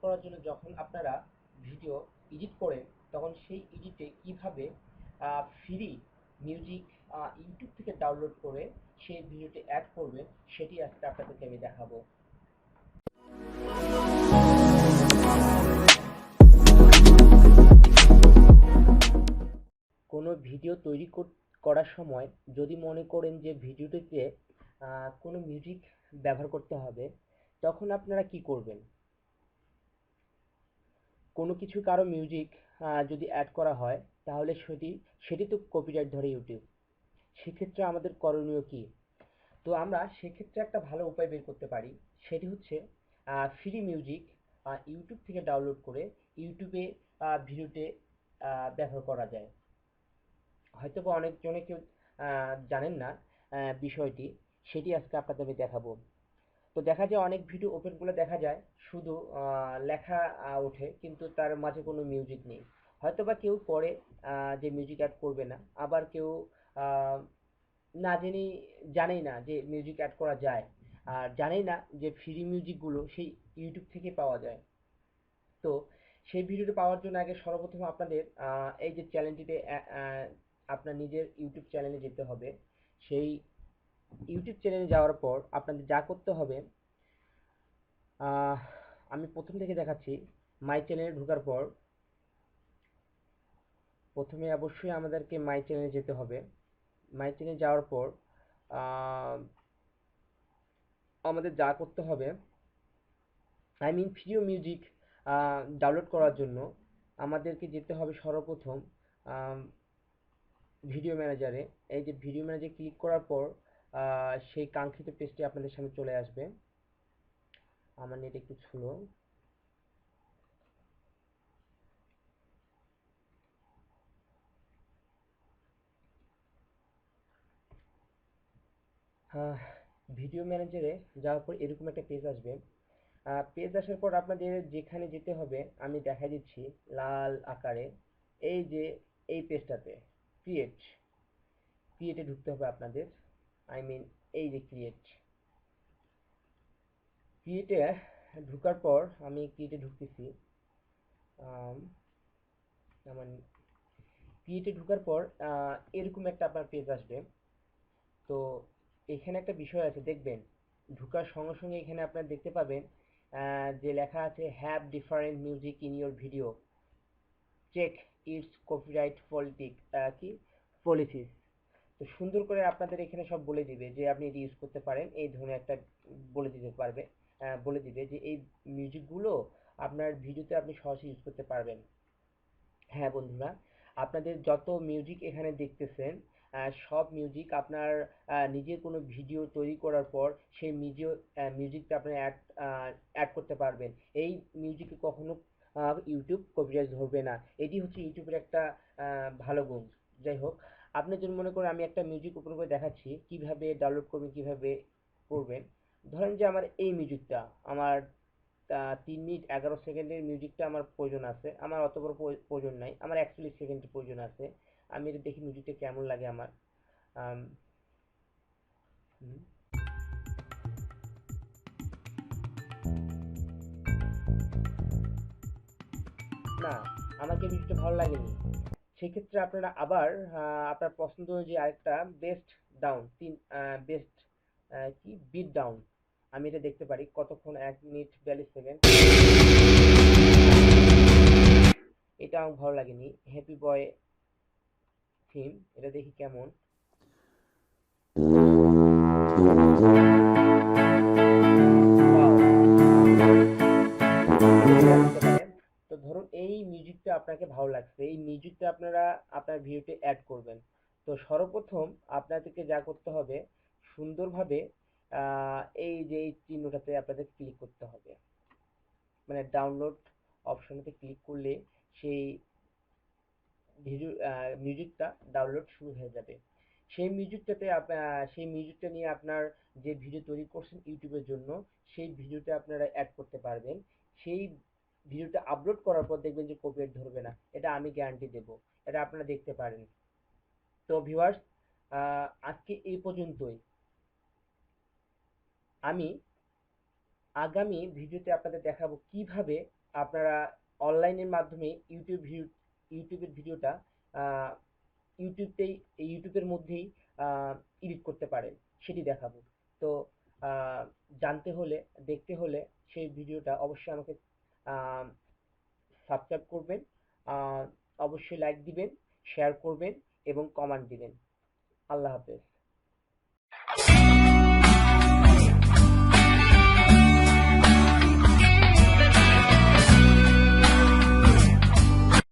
করার জন্য যখন আপনারা ভিডিও এডিট করেন তখন সেই এডিটে কিভাবে ফ্রি মিউজিক ইউটিউব থেকে ডাউনলোড করে সেই ভিডিওটি অ্যাড করবেন সেটি আজকে আপনাদেরকে আমি দেখাবো। কোনো ভিডিও তৈরি করার সময় যদি মনে করেন যে ভিডিওটিতে কোনো মিউজিক ব্যবহার করতে হবে, তখন আপনারা কি করবেন? কোনো কিছু কারো মিউজিক যদি অ্যাড করা হয় তাহলে সেটি তো কপিরাইট ধরে ইউটিউব। সেক্ষেত্রে আমাদের করণীয় কি? তো আমরা সেক্ষেত্রে একটা ভালো উপায় বের করতে পারি। সেটি হচ্ছে ফ্রি মিউজিক ইউটিউব থেকে ডাউনলোড করে ইউটিউবে ভিডিওতে ব্যবহার করা যায়। হয়তোবা অনেকজনে কেউ জানেন না বিষয়টি, সেটি আজকে আপনাদের আমি দেখাবো। তো দেখা যায় অনেক ভিডিও ওপেন করলে দেখা যায় শুধু লেখা ওঠে কিন্তু তার মাঝে কোনো মিউজিক নেই। হয়তোবা কেউ পরে যে মিউজিক অ্যাড করবে না, আবার কেউ আহ, না জেনেই জানেই না যে মিউজিক অ্যাড করা যায়, আর জানেই না যে ফ্রি মিউজিকগুলো সেই ইউটিউব থেকে পাওয়া যায়। তো সেই ভিডিওটি পাওয়ার জন্য আগে সর্বপ্রথম আপনাদের এই যে চ্যানেলটিতে আপনার নিজের ইউটিউব চ্যানেলে যেতে হবে। সেই ইউটিউব চ্যানেলে যাওয়ার পর আপনাদের যা করতে হবে, আহ, আমি প্রথম থেকে দেখাচ্ছি। মাই চ্যানেলে ঢোকার পর প্রথমে অবশ্যই আমাদেরকে মাই চ্যানেলে যেতে হবে। মাই চ্যানেলে যাওয়ার পর আহ, আমাদের যা করতে হবে, ফ্রি মিউজিক ডাউনলোড করার জন্য আমাদেরকে যেতে হবে সর্বপ্রথম ভিডিও ম্যানেজারে। এই যে ভিডিও ম্যানেজারে ক্লিক করার পর সেই কাঙ্ক্ষিত পেজটি আপনাদের সামনে চলে আসবে। আমার নেট একটু স্লো। ভিডিও ম্যানেজারে যাওয়ার পর এরকম একটা পেজ আসবে। পেজ আসার পর আপনাদের যেখানে যেতে হবে আমি দেখা দিচ্ছি লাল আকারে। এই যে এই পেজটাতে ক্রিয়েট ক্রিয়েটে ঢুকতে হবে আপনাদের। আই মিন এই যে ক্রিয়েটে ঢুকার পর আমি ক্রিয়েটে ঢুকতেছি। আম, আমার ক্রিয়েটে ঢুকার পর এরকম একটা আপনার পেজ আসবে। তো এখানে একটা বিষয় আছে, দেখবেন ঢুকার সঙ্গে সঙ্গে এখানে আপনার দেখতে পাবেন যে লেখা আছে have different music in your video, check its copyright politic কি পলিসিস। তো সুন্দর করে আপনাদের এখানে সব বলে দিবে যে আপনি এটি ইউজ করতে পারেন, এই ধরনের একটা বলে দিতে পারবে। বলে দিবে যে এই মিউজিকগুলো আপনার ভিডিওতে আপনি সহজে ইউজ করতে পারবেন। হ্যাঁ বন্ধুরা, আপনাদের যত মিউজিক এখানে দেখতেছেন সব মিউজিক আপনার নিজের কোনো ভিডিও তৈরি করার পর সেই মিউজিকটা আপনি অ্যাড করতে পারবেন। এই মিউজিকে কখনো ইউটিউব কপিরাইট ধরবে না। এটি হচ্ছে ইউটিউবের একটা ভালো গুণ। যাই হোক, আপনি যদি মনে করেন আমি একটা মিউজিক ওপেন করে দেখাচ্ছি কিভাবে ডাউনলোড করবেন, কিভাবে করবেন। ধরেন যে আমার এই মিউজিকটা আমার 3 মিনিট 11 সেকেন্ডের মিউজিকটা আমার প্রয়োজন আছে, আমার অত বড় প্রয়োজন নাই, আমার 41 সেকেন্ডের প্রয়োজন আছে। আমি এটা দেখি মিউজিকটা কেমন লাগে আমার। আম, হুম, না, আমাকে মিউজিকটা ভালো লাগেনি। সেক্ষেত্রে আপনারা আবার আপনার পছন্দ অনুযায়ী আরেকটা বেস্ট ডাউন তিন বেস্ট কি বিট ডাউন, আমি এটা দেখতে পারি কতক্ষণ 1 মিনিট 42 সেকেন্ড। এটা আমার ভালো লাগেনি। হ্যাপি বয় থিম, এটা দেখি কেমন। তো ধরুন এই মিউজিকটা আপনাকে ভালো লাগছে, এই মিউজিকটা আপনারা আপনার ভিডিওতে অ্যাড করবেন। তো সর্বপ্রথম আপনাদেরকে যা করতে হবে, সুন্দরভাবে এই যে এই চিহ্নটাতে আপনাদের ক্লিক করতে হবে। মানে ডাউনলোড অপশনেতে ক্লিক করলে সেই ভিডিও মিউজিকটা ডাউনলোড শুরু হয়ে যাবে। সেই মিউজিকটা নিয়ে আপনার যে ভিডিও তৈরি করছেন ইউটিউবের জন্য, সেই ভিডিওটা আপনারা অ্যাড করতে পারবেন। সেই ভিডিওটা আপলোড করার পর দেখবেন যে কপিরাইট ধরবে না, এটা আমি গ্যারান্টি দেব। এটা আপনারা দেখতে পারেন। তো ভিউয়ার্স, আজকে এই পর্যন্তই। আমি আগামী ভিডিওতে আপনাদের দেখাবো কিভাবে আপনারা অনলাইনের মাধ্যমে ইউটিউবের ভিডিওটা আহ, ইউটিউবতেই ইউটিউবের মধ্যেই এডিট করতে পারেন, সেটি দেখাবো। তো আহ, জানতে হলে, দেখতে হলে সেই ভিডিওটা অবশ্যই আমাকে সাবস্ক্রাইব করবেন, আহ, অবশ্যই লাইক দিবেন, শেয়ার করবেন এবং কমেন্ট দিবেন। আল্লাহ হাফেজ।